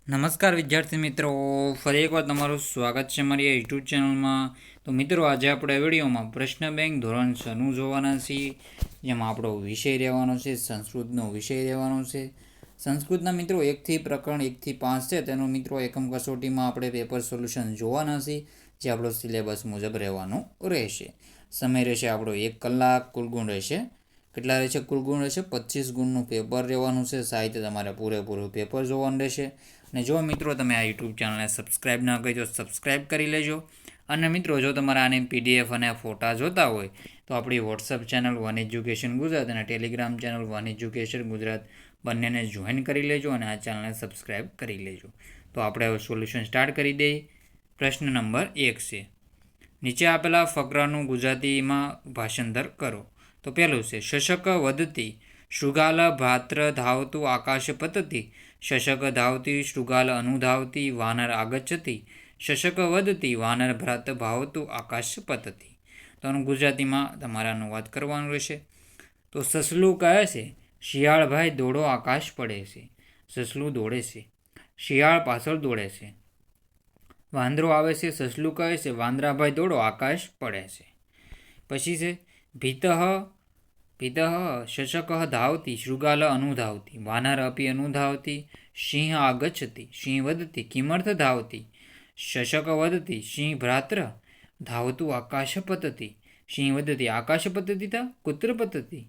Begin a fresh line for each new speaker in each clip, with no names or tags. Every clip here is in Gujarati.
નમસ્કાર વિદ્યાર્થી મિત્રો, ફરી એકવાર તમારું સ્વાગત છે મારી યુટ્યુબ ચેનલમાં. તો મિત્રો, આજે આપણે વિડીયોમાં પ્રશ્ન બેંક ધોરણ 6નું જોવાના છીએ, જેમાં આપણો વિષય રહેવાનો છે સંસ્કૃતનો વિષય રહેવાનો છે. સંસ્કૃતના મિત્રો પ્રકરણ 1 થી 5 છે, તેનો મિત્રો એકમ કસોટીમાં આપણે પેપર સોલ્યુશન જોવાના છીએ, જે આપણો સિલેબસ મુજબ રહેવાનું રહેશે. સમય રહેશે આપણો 1 કલાક. કુલ ગુણ રહેશે કેટલા રહેશે? કુલ ગુણ રહેશે 25 ગુણનું પેપર રહેવાનું છે. સાહિત્ય તમારે પૂરેપૂરું પેપર જોવાનું રહેશે. અને જો મિત્રો તમે આ યુટ્યુબ ચેનલને સબસ્ક્રાઈબ ના કરી તો સબસ્ક્રાઈબ કરી લેજો. અને મિત્રો, જો તમારા આની PDF અને ફોટા જોતા હોય તો આપણી WhatsApp channel one education Gujarat અને Telegram channel one education Gujarat બંનેને જોઈન કરી લેજો અને આ ચેનલને સબસ્ક્રાઈબ કરી લેજો. તો આપણે હવે સોલ્યુશન સ્ટાર્ટ કરી દઈએ. પ્રશ્ન નંબર 1 છે, નીચે આપેલા ફકરાનું ગુજરાતીમાં ભાષાંતર કરો. તો પહેલું છે, શશક વધતી શૃગાલ ભાત્ર ધાવતું આકાશ પતતી, શશક ધાવતી શૃગાલ અનુધાવતી વાનર આગચ્છતી, શશક વધતી વાનર ભ્રાત ભાવતું આકાશ પતતી. તો આનું ગુજરાતીમાં તમારે અનુવાદ કરવાનું રહેશે. તો સસલું કહે છે, શિયાળભાઈ દોડો આકાશ પડે છે. સસલું દોડે છે, શિયાળ પાછળ દોડે છે. વાંદરો આવે છે, સસલું કહે છે, વાંદરાભાઈ દોડો આકાશ પડે છે. પછી છે, ભીતઃ ભીતઃ શશક ધાવતી શૃગાલ અનુધાવતી, વાનર અપી અનુધાવતી, સિંહ આગચ્છતિ, સિંહ વધતી કિમર્થ ધાવતી, શશક વધતી સિંહ ભ્રાત્ર ધાવતું આકાશ પતતી, સિંહ વધતી આકાશ પતતી તા કુત્ર પતતી.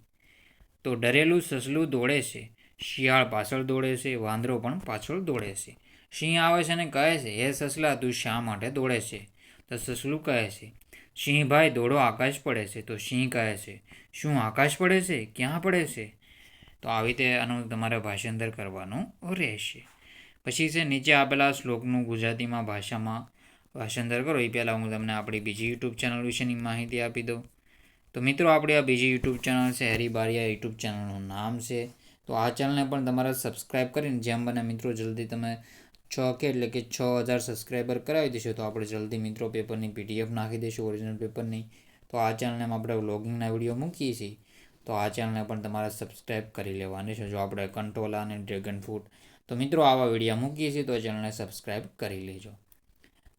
તો ડરેલું સસલું દોડે છે, શિયાળ પાછળ દોડે છે, વાંદરો પણ પાછળ દોડે છે. સિંહ આવે છે અને કહે છે, હે સસલા, તું શા માટે દોડે છે? તો સસલું કહે છે, સિંહભાઈ દોડો આકાશ પડે છે. તો સિંહ કહે છે, શું આકાશ પડે છે? ક્યાં પડે છે? તો આવી રીતે આનું તમારે ભાષાંતર કરવાનું રહેશે. પછી છે, નીચે આપેલા શ્લોકનું ગુજરાતીમાં ભાષામાં ભાષાંતર કરો. એ પહેલાં હું તમને આપણી બીજી યુટ્યુબ ચેનલ વિશેની માહિતી આપી દઉં. તો મિત્રો, આપણી આ બીજી યુટ્યુબ ચેનલ છે હેરી બારિયા યુટ્યુબ ચેનલનું નામ છે. તો આ ચેનલને પણ તમારે સબસ્ક્રાઈબ કરીને જેમ બને મિત્રો જલ્દી તમે 6,000 સબસ્ક્રાઈબર કરાવી દેશો તો આપણે જલ્દી મિત્રો પેપરની PDF નાખી દઈશું, ઓરિજિનલ પેપરની. તો આ ચેનલને આપણે વ્લોગિંગના વિડીયો મૂકીએ છીએ, તો આ ચેનલને પણ તમારે સબસ્ક્રાઈબ કરી લેવાની છે. જો આપણે કંટોલા અને ડ્રેગન ફ્રૂટ તો મિત્રો આવા વિડીયો મૂકીએ છીએ, તો ચેનલને સબસ્ક્રાઈબ કરી લેજો.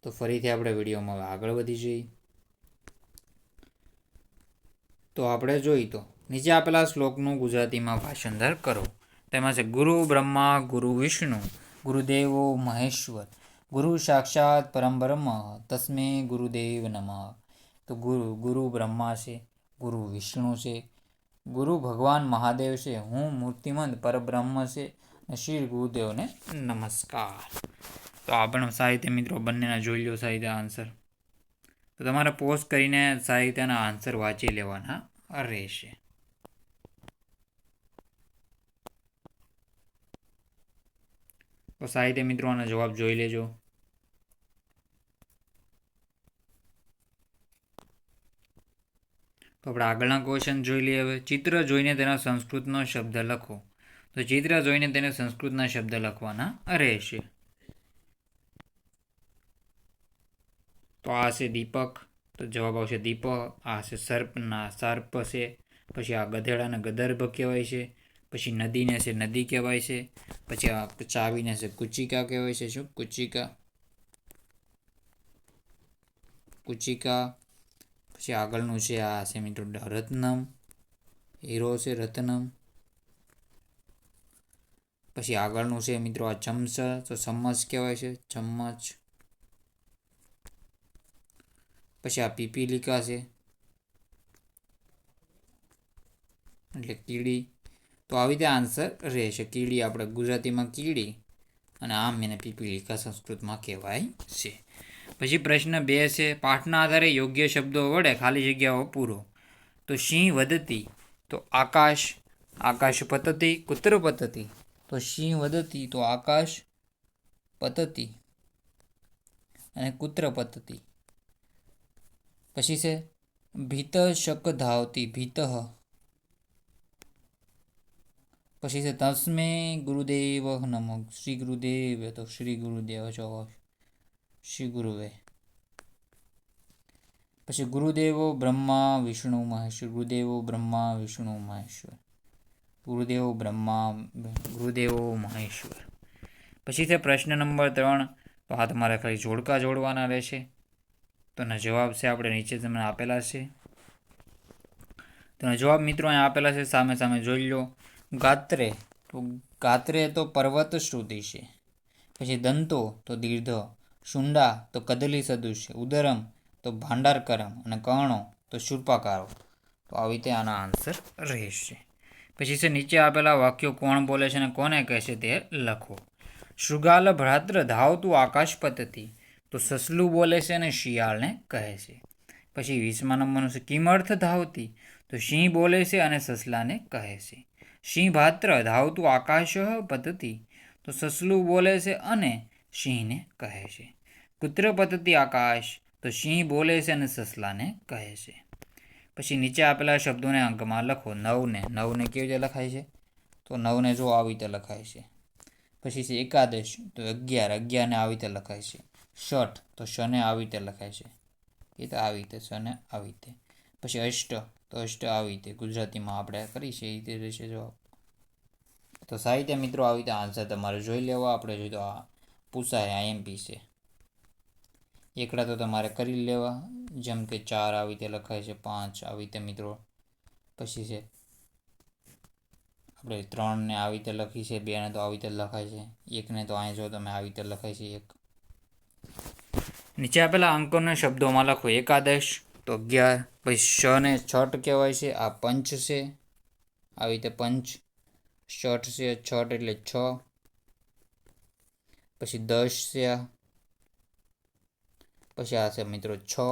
તો ફરીથી આપણે વિડીયોમાં આગળ વધી જઈએ. તો આપણે જોઈ તો નીચે આપેલા શ્લોકનું ગુજરાતીમાં ભાષાંતર કરો. તેમાં છે, ગુરુ બ્રહ્મા ગુરુ વિષ્ણુ ગુરુદેવો મહેશ્વર, ગુરુ સાક્ષાત પરમ બ્રહ્મ તસ્મે ગુરુદેવ નમઃ. તો ગુરુ બ્રહ્મા છે, ગુરુ વિષ્ણુ છે, ગુરુ ભગવાન મહાદેવ છે, હું મૂર્તિમંત પરબ્રહ્મ છે, અને શ્રી ગુરુદેવને નમસ્કાર. તો આપણે સાહિત્ય મિત્રો બંનેના જોઈ લો સાહિત્ય આન્સર. તો તમારે પોઝ કરીને સાહિત્યના આન્સર વાંચી લેવાના રહેશે. તો સાહિત્ય મિત્રોના જવાબ જોઈ લેજો. તો આપણે આગળના ક્વેશ્ચન જોઈ લઈએ. હવે ચિત્ર જોઈને તેના સંસ્કૃતનો શબ્દ લખો. તો ચિત્ર જોઈને તેને સંસ્કૃતના શબ્દ લખવાના રહેશે. તો આ છે દીપક, તો જવાબ આવશે દીપ. આ છે સર્પના સર્પ છે. પછી આ ગધેડાને ગદર્ભ કહેવાય છે. પછી નદીને છે નદી કહેવાય છે. પછી આ ચાવીને છે કુચિકા કહેવાય છે. શું? કુચિકા. કુચિકા. પછી આગળનું છે આ છે મિત્રો રત્નમ, હીરો છે રત્નમ. પછી આગળનું છે મિત્રો આ ચમચ, તો ચમ્મચ કહેવાય છે ચમ્મચ. પછી આ પીપીલિકા છે એટલે કીડી. તો આવી રીતે આન્સર રહેશે. કીડી આપણે ગુજરાતીમાં કીડી અને આમ એને પીપીલિકા સંસ્કૃતમાં કહેવાય છે. પછી પ્રશ્ન 2 છે, પાઠના આધારે યોગ્ય શબ્દો વડે ખાલી જગ્યાઓ પૂરો. તો સિંહ વધતી, તો આકાશ, આકાશ પતતી કુત્ર પતતી. તો સિંહ વધતી તો આકાશ પતતી અને કુત્ર પતતી. પછી છે ભીત શક ધાવતી ભીત. પછી છે તસ્મે ગુરુદેવ નમઃ, શ્રી ગુરુદેવ, તો શ્રી ગુરુદેવ જવાબ શ્રી ગુરુવે. પછી ગુરુદેવો બ્રહ્મા વિષ્ણુ મહેશ્વર, ગુરુદેવો બ્રહ્મા વિષ્ણુ મહેશ્વર, ગુરુદેવો બ્રહ્મા ગુરુદેવો મહેશ્વર. પછી છે પ્રશ્ન નંબર 3. તો આ તમારે ખાલી જોડકા જોડવાના રહેશે. તો એના જવાબ છે આપણે નીચે તમને આપેલા છે. તો એના જવાબ મિત્રો અહીંયા આપેલા છે, સામે સામે જોઈ લો. ગાત્રે તો પર્વત શ્રુતિ છે. પછી દંતો તો દીર્ઘ, શુંડા તો કદલી સદૃશ, ઉદરમ તો ભાંડારકરમ, અને કર્ણો તો શૂર્પાકારો. તો આવી રીતે આના આન્સર રહેશે. પછી છે નીચે આપેલા વાક્યો કોણ બોલે છે અને કોને કહેશે તે લખો. શૃગાલ ભ્રાતૃ ધાવતું આકાશ પતતી. તો સસલું બોલે છે અને શિયાળને કહે છે. પછી 20મા નંબરનું છે કિમર્થ ધાવતી. તો સિંહ બોલે છે અને સસલાને કહે છે. સિંહ ભાત્ર ધાવતું આકાશ પતતી. તો સસલું બોલે છે અને સિંહને કહે છે. પુત્ર પતતી આકાશ. તો સિંહ બોલે છે અને સસલાને કહે છે. પછી નીચે આપેલા શબ્દોને અંકમાં લખો. નવને કેવી રીતે લખાય છે? તો નવને જો આવી રીતે લખાય છે. પછી છે એકાદશ. તો 11ને આવી રીતે લખાય છે. ષઠ તો શને આવી રીતે લખાય છે. એ તો આવી રીતે શને આવી રીતે. પછી અષ્ટ તો અષ્ટ આવી રીતે ગુજરાતીમાં આપણે કરી છે એ રીતે રહેશે જવાબ. તો સાહિત્ય મિત્રો આવી રીતે આન્સર તમારે જોઈ લેવા. આપણે જોઈ તો આ પૂછાય આઈએમપી છે. એકડા તો તમારે કરી લેવા, જેમ કે 4 આવી રીતે લખાય છે, 5 આવી રીતે મિત્રો. પછી છે આપણે 3ને આવી રીતે લખી છે, 2ને તો આવી રીતે લખાય છે, 1ને તો અહીં જો તમે આવી રીતે લખાય છે 1. નીચે આપેલા અંકોને શબ્દોમાં લખો. એકાદશ તો 11. પછી શને છઠ કહેવાય છે, આ પંચ છે, આવી રીતે પંચ. ષઠ છે, છઠ એટલે 6. પછી 10 છે, પછી આ છે મિત્રો 6.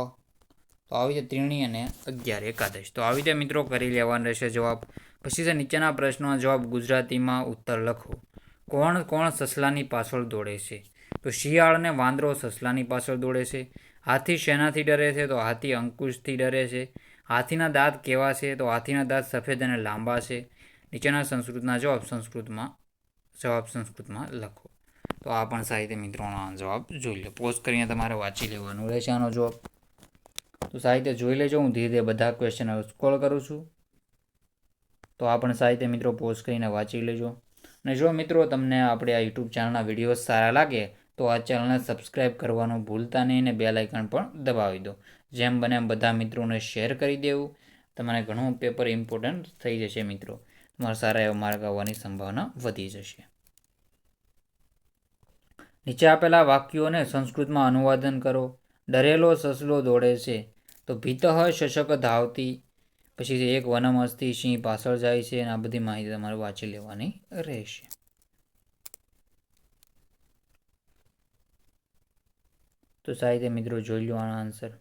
તો આવી રીતે ત્રીણી અને 11 એકાદશ. તો આવી રીતે મિત્રો કરી લેવાનો રહેશે જવાબ. પછી છે નીચેના પ્રશ્નોના જવાબ ગુજરાતીમાં ઉત્તર લખો. કોણ સસલાની પાછળ દોડે છે? તો શિયાળ અને વાંદરો સસલાની પાછળ દોડે છે. હાથી શેનાથી ડરે છે? તો હાથી અંકુશથી ડરે છે. હાથીના દાંત કેવા છે? તો હાથીના દાંત સફેદ અને લાંબા છે. નીચેના સંસ્કૃતના જવાબ સંસ્કૃતમાં લખો. તો આ પણ સાહિત્ય મિત્રોનો જવાબ જોઈ લો. પોઝ કરીને તમારે વાંચી લેવાનું રહેશે આનો જવાબ. તો સાહિત્ય જોઈ લેજો. હું ધીરે ધીરે બધા ક્વેશ્ચન સ્ક્રોલ કરું છું. તો આ પણ સાહિત્ય મિત્રો પોઝ કરીને વાંચી લેજો. અને જો મિત્રો તમને આપણે આ યુટ્યુબ ચેનલના વિડીયો સારા લાગે તો આ ચેનલને સબસ્ક્રાઈબ કરવાનું ભૂલતા નહીં અને બેલ આઇકન પણ દબાવી દો. જેમ બને એમ બધા મિત્રોને શેર કરી દેવું. તમારે ઘણું પેપર ઇમ્પોર્ટન્ટ થઈ જશે મિત્રો. તમારા સારા એવા માર્ક આવવાની સંભાવના વધી જશે. નીચે આપેલા વાક્યોને સંસ્કૃતમાં અનુવાદન કરો. ડરેલો સસલો દોડે છે. તો ભીતઃ શશક ધાવતી. પછી એક વનમ અસ્તિ, સિંહ પાછળ જાય છે. અને આ બધી માહિતી તમારે વાંચી લેવાની રહેશે. તો સાહિત્ય મિત્રો જોઈ લો આનો આન્સર.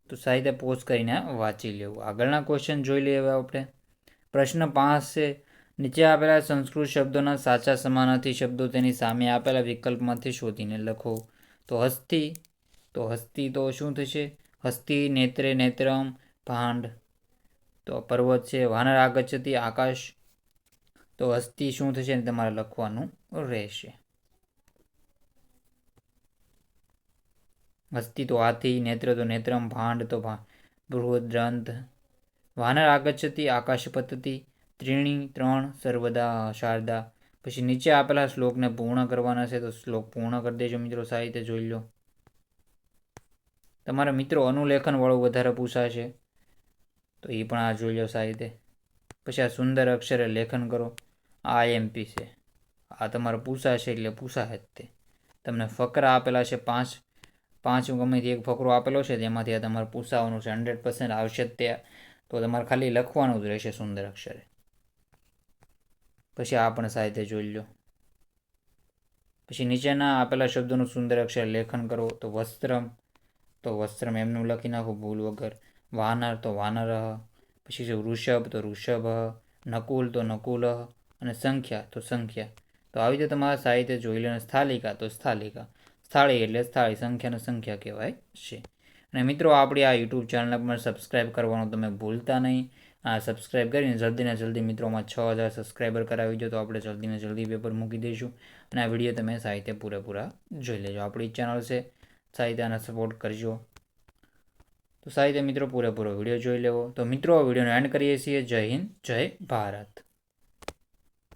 તો સાહિત્ય પોઝ કરીને વાંચી લેવું. આગળના ક્વેશ્ચન જોઈ લઈએ હવે આપણે. પ્રશ્ન 5 છે. નીચે આપેલા સંસ્કૃત શબ્દોના સાચા સમાનાર્થી શબ્દો તેની સામે આપેલા વિકલ્પમાંથી શોધીને લખો. તો હસ્તી તો શું થશે? હસ્તી, નેત્રે નેત્રમ, ભાંડ તો પર્વત છે. વાનર આગચ્છતિ આકાશ. તો હસ્તી શું થશે તમારે લખવાનું રહેશે. હસ્તી તો હાથી, નેત્ર તો નેત્રમ, ભાંડ તો બૃહદ ગ્રંથ, વાનર આગચ્છતિ આકાશ પતતી, ત્રીણી 3, સર્વદા શારદા. પછી નીચે આપેલા શ્લોકને પૂર્ણ કરવાના છે. તો શ્લોક પૂર્ણ કરી દેજો મિત્રો. સાહિત્ય જોઈ લો. તમારા મિત્રો અનુલેખન વાળું વધારે પૂછાશે તો એ પણ આ જોઈ લો સાહિત્ય. પછી આ સુંદર અક્ષરે લેખન કરો. આ આઈએમપી છે. આ તમારે પૂછાશે એટલે પૂછાશે જ તે. તમને ફકરા આપેલા છે 5 ગમેથી એક ફકરો આપેલો છે તેમાંથી આ તમારે પૂછાવાનું છે. 100% આવશે જ તે. તો તમારે ખાલી લખવાનું જ રહેશે સુંદર અક્ષરે. પછી આ પણ સાહિત્ય જોઈ લો. પછી નીચેના આપેલા શબ્દોનું સુંદર અક્ષર લેખન કરો. તો વસ્ત્રમ એમનું લખી નાખો ભૂલ વગર. વાનર તો વાનર. પછી છે વૃષભ તો વૃષભ, નકુલ તો નકુલ, અને સંખ્યા તો સંખ્યા. તો આવી રીતે તમારા સાહિત્ય જોઈ લો. સ્થાલિકા તો સ્થાલિકા. સ્થાળી એટલે સ્થાળી, સંખ્યાને સંખ્યા કહેવાય છે. અને મિત્રો આપણી આ યુટ્યુબ ચેનલને પણ સબસ્ક્રાઈબ કરવાનું તમે ભૂલતા નહીં. આ સબસ્ક્રાઈબ કરીને જલ્દીને જલ્દી મિત્રોમાં 6000 સબસ્ક્રાઈબર કરાવી દો તો આપણે જલ્દીને જલ્દી પેપર મૂકી દઈશું. અને આ વિડીયો તમે સાહિત્ય પૂરેપૂરા જોઈ લેજો. આપણી ચેનલ છે સાહિત્યને સપોર્ટ કરજો. તો સારી રીતે મિત્રો પૂરેપૂરો વિડીયો જોઈ લેવો. તો મિત્રો આ વિડીયોનો એન્ડ કરીએ છીએ. જય હિન્દ, જય ભારત.